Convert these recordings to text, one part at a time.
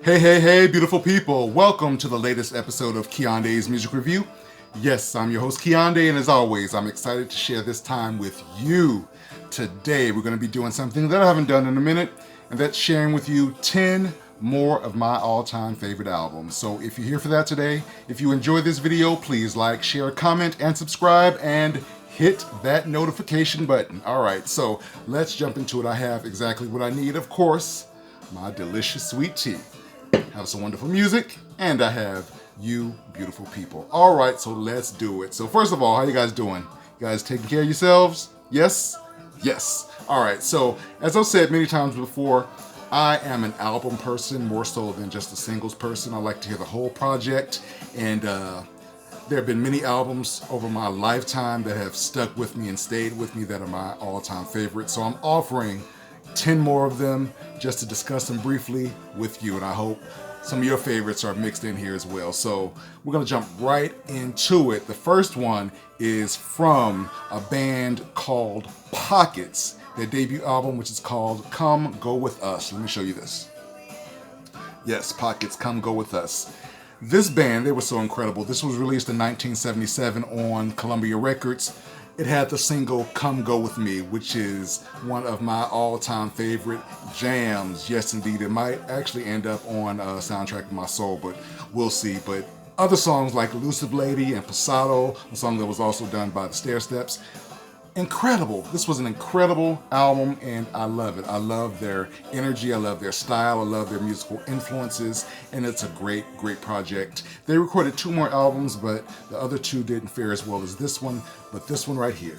Hey, hey, hey, beautiful people. Welcome to the latest episode of Kiande's Music Review. Yes, I'm your host, Kiande, and as always, I'm excited to share this time with you. Today, we're going to be doing something that I haven't done in a minute, and that's sharing with you 10 more of my all-time favorite albums. So if you're here for that today, if you enjoyed this video, please like, share, comment, and subscribe, and hit that notification button. All right, so let's jump into it. I have exactly what I need, of course, my delicious sweet tea. Have some wonderful music, and I have you beautiful people. All right, so let's do it. So first of all, how you guys doing? You guys taking care of yourselves? Yes? Yes. All right, so as I've said many times before, I am an album person more so than just a singles person. I like to hear the whole project, and there have been many albums over my lifetime that have stuck with me and stayed with me that are my all-time favorites. So I'm offering 10 more of them just to discuss them briefly with you, and I hope some of your favorites are mixed in here as well. So we're going to jump right into it. The first one is from a band called Pockets, their debut album, which is called Come Go With Us. Let me show you this. Yes, Pockets, Come Go With Us. This band, they were so incredible. This was released in 1977 on Columbia Records. It had the single Come Go With Me, which is one of my all-time favorite jams. Yes, indeed. It might actually end up on Soundtrack of My Soul, but we'll see. But other songs like Elusive Lady and Pasado, a song that was also done by the Stairsteps. Incredible. This was an incredible album, and I love it. I love their energy. I love their style. I love their musical influences, and it's a great, great project. They recorded 2 more albums, but the other 2 didn't fare as well as this one, but this one right here.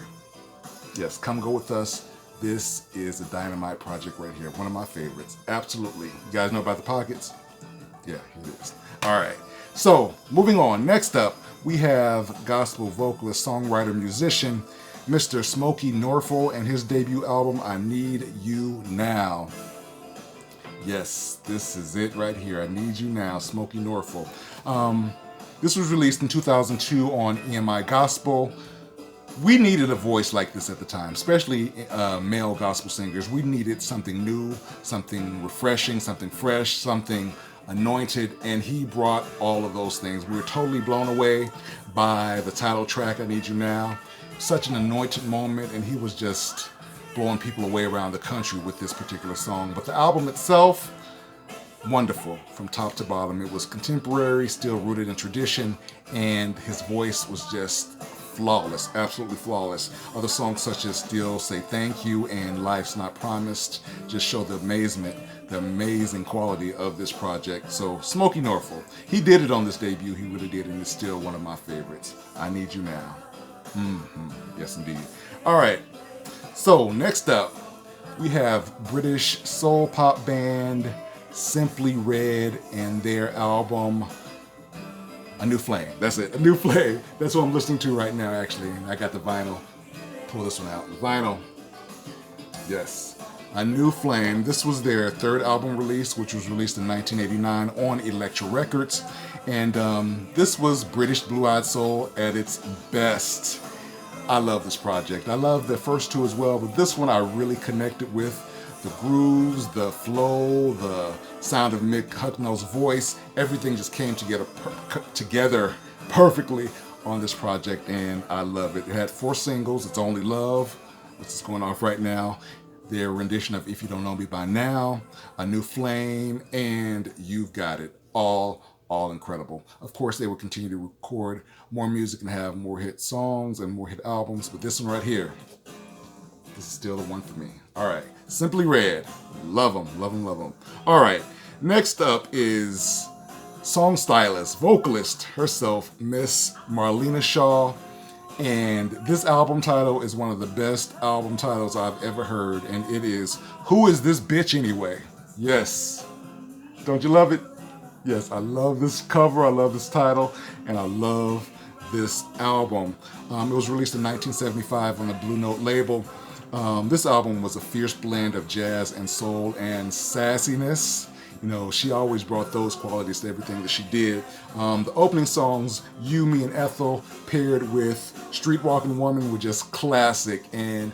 Yes, Come Go With Us. This is a Dynamite Project right here. One of my favorites. Absolutely. You guys know about the Pockets? Yeah, here it is. All right. So, moving on. Next up, we have gospel vocalist, songwriter, musician, Mr. Smokey Norfolk, and his debut album, I Need You Now. Yes, this is it right here. I Need You Now, Smokey Norfolk. This was released in 2002 on EMI Gospel. We needed a voice like this at the time, especially male gospel singers. We needed something new, something refreshing, something fresh, something anointed, and he brought all of those things. We were totally blown away by the title track, I Need You Now. Such an anointed moment, and he was just blowing people away around the country with this particular song. But the album itself, wonderful from top to bottom. It was contemporary, still rooted in tradition, and his voice was just flawless, absolutely flawless. Other songs such as Still Say Thank You and Life's Not Promised just show the amazing quality of this project. So Smokey Norfolk, he did it on this debut, he really did, and it's still one of my favorites. I Need You Now. Yes, indeed. All right. So next up, we have British soul pop band Simply Red and their album A New Flame. That's it. A New Flame. That's what I'm listening to right now, actually. I got the vinyl. Pull this one out. The vinyl. Yes. A New Flame. This was their 3rd album release, which was released in 1989 on Elektra Records. And this was British blue-eyed soul at its best. I love this project. I love the first 2 as well, but this one I really connected with. The grooves, the flow, the sound of Mick Hucknall's voice, everything just came together perfectly on this project, and I love it. It had 4 singles. It's Only Love, which is going off right now. Their rendition of If You Don't Know Me By Now, A New Flame, and You've Got It. All incredible. Of course, they will continue to record more music and have more hit songs and more hit albums, but this one right here, this is still the one for me. All right, Simply Red. Love them, love them, love them. All right, next up is song stylist, vocalist herself, Miss Marlena Shaw. And this album title is one of the best album titles I've ever heard, and it is Who Is This Bitch Anyway? Yes. Don't you love it? Yes, I love this cover, I love this title, and I love this album. It was released in 1975 on the Blue Note label. This album was a fierce blend of jazz and soul and sassiness. You know, she always brought those qualities to everything that she did. The opening songs, You, Me, and Ethel, paired with Street Walking Woman, were just classic, and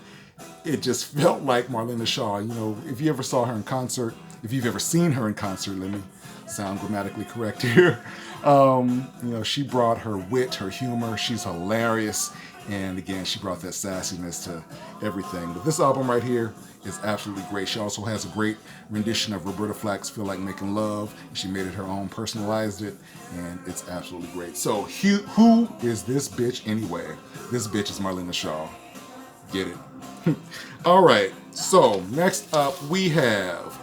it just felt like Marlena Shaw. You know, if you ever saw her in concert, if you've ever seen her in concert, sound grammatically correct here. She brought her wit, her humor. She's hilarious. And again, she brought that sassiness to everything. But this album right here is absolutely great. She also has a great rendition of Roberta Flack's Feel Like Making Love. She made it her own, personalized it, and it's absolutely great. So who is this bitch anyway? This bitch is Marlena Shaw. Get it? All right, so next up we have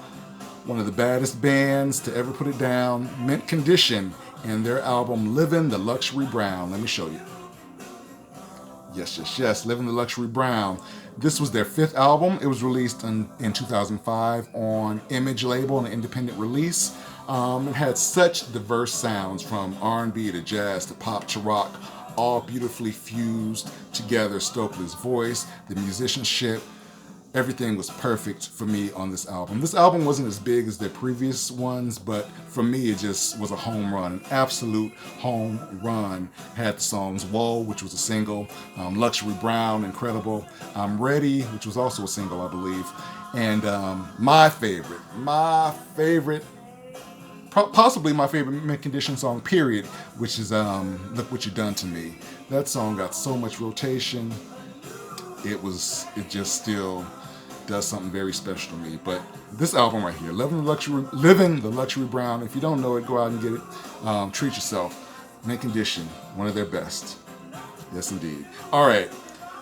one of the baddest bands to ever put it down, Mint Condition, and their album Livin, the Luxury Brown. Let me show you. Yes, Livin' the Luxury Brown. This was their 5th album. It was released in 2005 on Image label, an independent release. It had such diverse sounds, from R&B to jazz to pop to rock, all beautifully fused together. Stokely's voice, the musicianship, everything was perfect for me on this album. This album wasn't as big as their previous ones, but for me it just was a home run, an absolute home run. Had the songs Whoa, which was a single, Luxury Brown, incredible, Ready, which was also a single, I believe, and my favorite, possibly my favorite Mint Condition song, period, which is Look What You Done to Me. That song got so much rotation. It just still does something very special to me. But this album right here, Livin' the Luxury Brown, if you don't know it, go out and get it. Treat yourself. Mint Condition, one of their best. Yes, indeed. All right,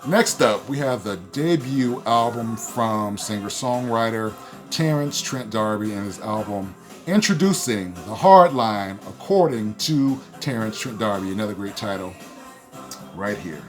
next up, we have the debut album from singer-songwriter Terence Trent D'Arby, and his album Introducing the Hardline, according to Terence Trent D'Arby. Another great title right here.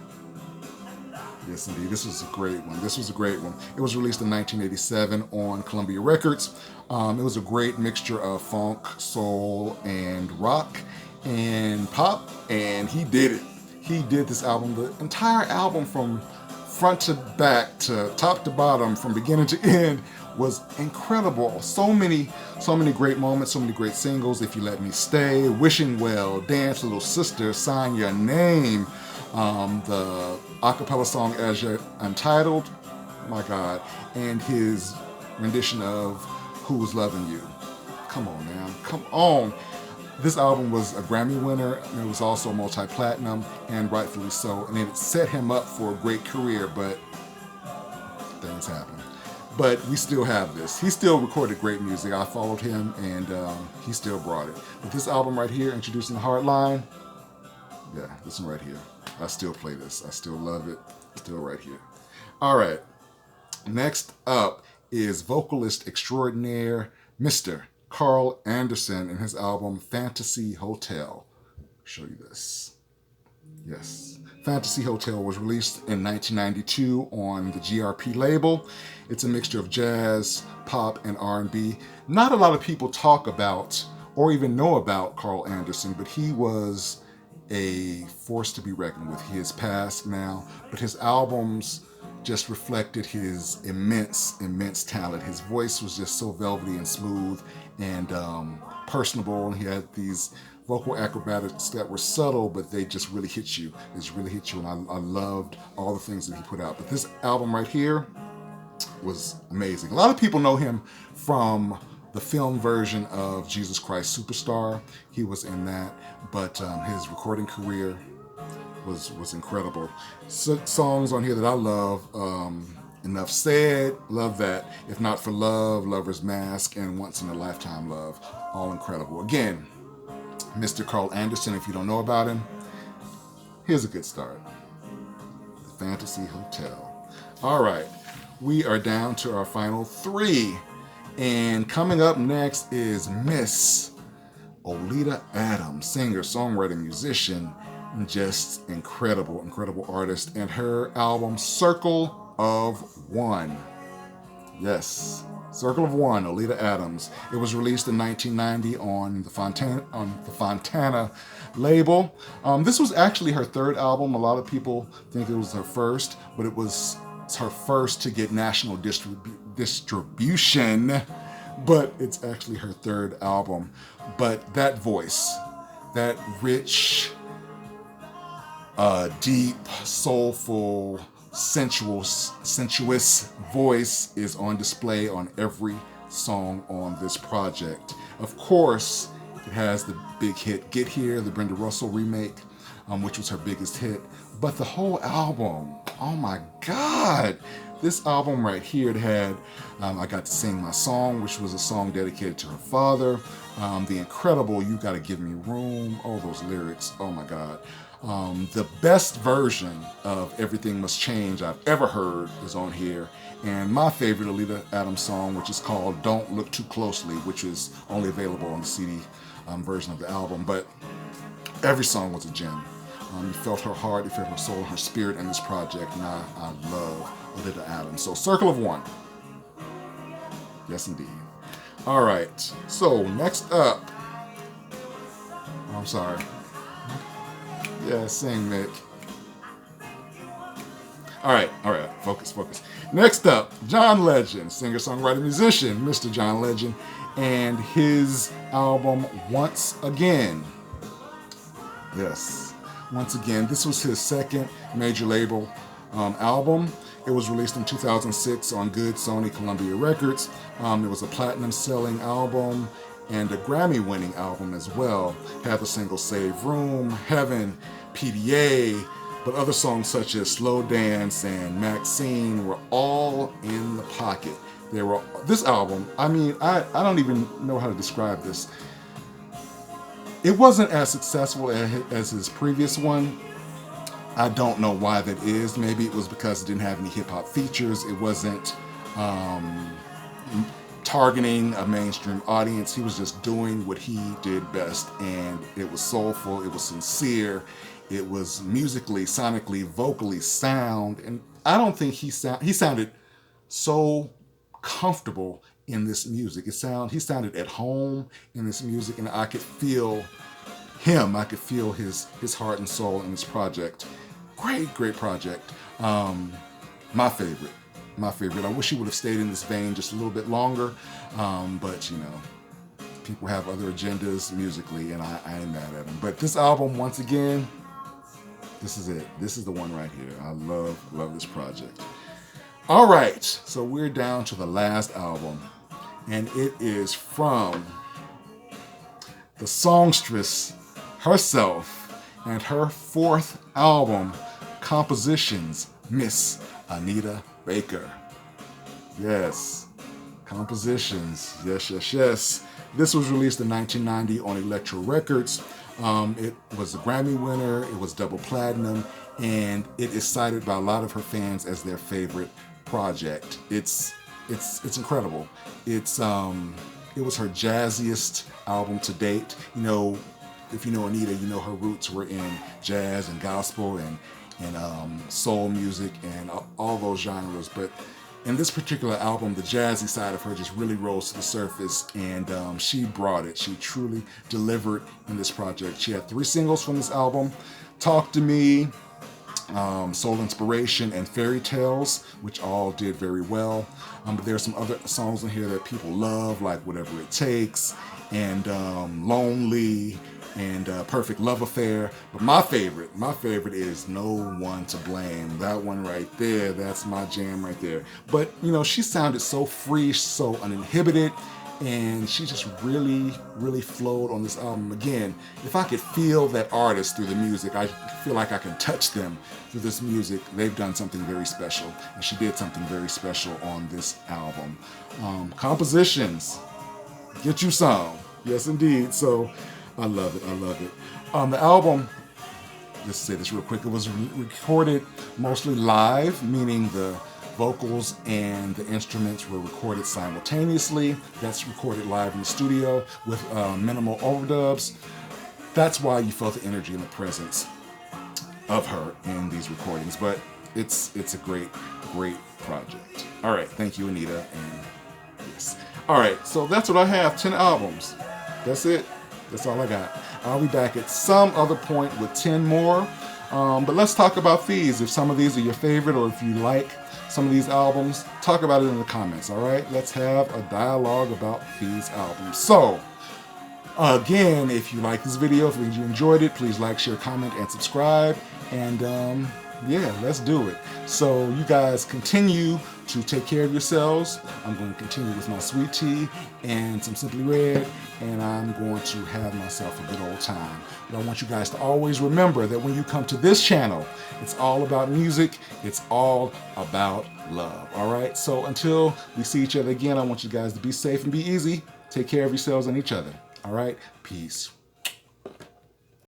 Yes, indeed. This was a great one. It was released in 1987 on Columbia Records. It was a great mixture of funk, soul, and rock, and pop, and he did it. He did this album, the entire album from front to back to top to bottom, from beginning to end, was incredible. So many great moments, so many great singles. If You Let Me Stay, Wishing Well, Dance Little Sister, Sign Your Name, the acapella song As You're Untitled, my God, and his rendition of Who's Loving You. Come on now, come on. This album was a Grammy winner, and it was also multi-platinum, and rightfully so, and it set him up for a great career, but things happen. But we still have this. He still recorded great music. I followed him, and he still brought it. But this album right here, Introducing the Hardline, yeah, this one right here. I still play this. I still love it. Still right here. All right. Next up is vocalist extraordinaire Mr. Carl Anderson and his album Fantasy Hotel. Show you this. Yes. Fantasy Hotel was released in 1992 on the GRP label. It's a mixture of jazz, pop, and R&B. Not a lot of people talk about or even know about Carl Anderson, but he was a force to be reckoned with. He has passed now, but his albums just reflected his immense talent. His voice was just so velvety and smooth and personable, and he had these vocal acrobatics that were subtle, but they just really hit you. And I loved all the things that he put out. But this album right here was amazing. A lot of people know him from the film version of Jesus Christ Superstar. He was in that, but his recording career was incredible. Songs on here that I love, Enough Said, love that. If Not for Love, Lover's Mask, and Once in a Lifetime Love, all incredible. Again, Mr. Carl Anderson, if you don't know about him, here's a good start. The Fantasy Hotel. All right, we are down to our final three. And coming up next is Miss Oleta Adams, singer, songwriter, musician, and just incredible artist. And her album Circle of One. Yes, Circle of One, Oleta Adams. It was released in 1990 on the Fontana label. This was actually her third album. A lot of people think it was her first, but it's her first to get national distribution, but it's actually her third album. But that voice, that rich, deep, soulful, sensuous voice is on display on every song on this project. Of course, It has the big hit Get Here, the Brenda Russell remake, which was her biggest hit. But the whole album, oh my God. This album right here, it had I Got to Sing My Song, which was a song dedicated to her father. The incredible You Gotta Give Me Room. Oh, those lyrics, oh my God. The best version of Everything Must Change I've ever heard is on here. And my favorite Oleta Adams song, which is called Don't Look Too Closely, which is only available on the CD version of the album. But every song was a gem. You felt her heart, you felt her soul, her spirit in this project, and I love Oleta Adams. So Circle of One. Yes, indeed. All right, so next up, I'm sorry. Yeah, sing, Nick. All right, focus. Next up, John Legend, singer, songwriter, musician, Mr. John Legend, and his album Once Again. Yes, Once Again. This was his second major label album. It was released in 2006 on Good Sony Columbia Records. It was a platinum-selling album and a Grammy-winning album as well. Had the singles Save Room, Heaven, PDA, but other songs such as Slow Dance and Maxine were all in the pocket. This album, I mean, I don't even know how to describe this. It wasn't as successful as his previous one. I don't know why that is. Maybe it was because it didn't have any hip-hop features. It wasn't targeting a mainstream audience. He was just doing what he did best, and it was soulful, it was sincere, it was musically, sonically, vocally sound, and I don't think he sounded so comfortable in this music. He sounded at home in this music, and I could feel him. I could feel his heart and soul in this project. Great project. My favorite. I wish he would have stayed in this vein just a little bit longer, but you know, people have other agendas musically, and I ain't mad at him. But this album, Once Again, this is it. This is the one right here. I love this project. All right, so we're down to the last album, and it is from the songstress herself and her fourth album, Compositions, Miss Anita Baker. Yes, Compositions. Yes. This was released in 1990 on Elektra Records. It was a Grammy winner. It was double platinum, and it is cited by a lot of her fans as their favorite project. It's incredible. It was her jazziest album to date. You know, if you know Anita, you know her roots were in jazz and gospel and soul music and all those genres. But in this particular album, the jazzy side of her just really rose to the surface, and she brought it. She truly delivered in this project. She had 3 singles from this album: Talk to Me, Soul Inspiration, and Fairy Tales, which all did very well. But there are some other songs in here that people love, like Whatever It Takes, and Lonely, and Perfect Love Affair. But my favorite is No One to Blame. That one right there, that's my jam right there. But you know, she sounded so free, so uninhibited, and she just really flowed on this album. Again, if I could feel that artist through the music, I feel like I can touch them through this music. They've done something very special, and she did something very special on this album. Compositions, get you some. Yes, indeed. So I love it. The album, let's say this real quick, it was recorded mostly live, meaning the vocals and the instruments were recorded simultaneously. That's recorded live in the studio with minimal overdubs. That's why you felt the energy and the presence of her in these recordings. But it's a great project. All right, thank you, Anita. And yes. All right, so that's what I have. 10 albums. That's it. That's all I got. I'll be back at some other point with 10 more. But let's talk about these. If some of these are your favorite, or if you like some of these albums, talk about it in the comments, all right? Let's have a dialogue about these albums. So, again, if you like this video, if you enjoyed it, please like, share, comment, and subscribe. And yeah, let's do it. So you guys continue to take care of yourselves. I'm going to continue with my sweet tea and some Simply Red, and I'm going to have myself a good old time. But I want you guys to always remember that when you come to this channel, it's all about music. It's all about love. All right? So until we see each other again, I want you guys to be safe and be easy. Take care of yourselves and each other. All right? Peace.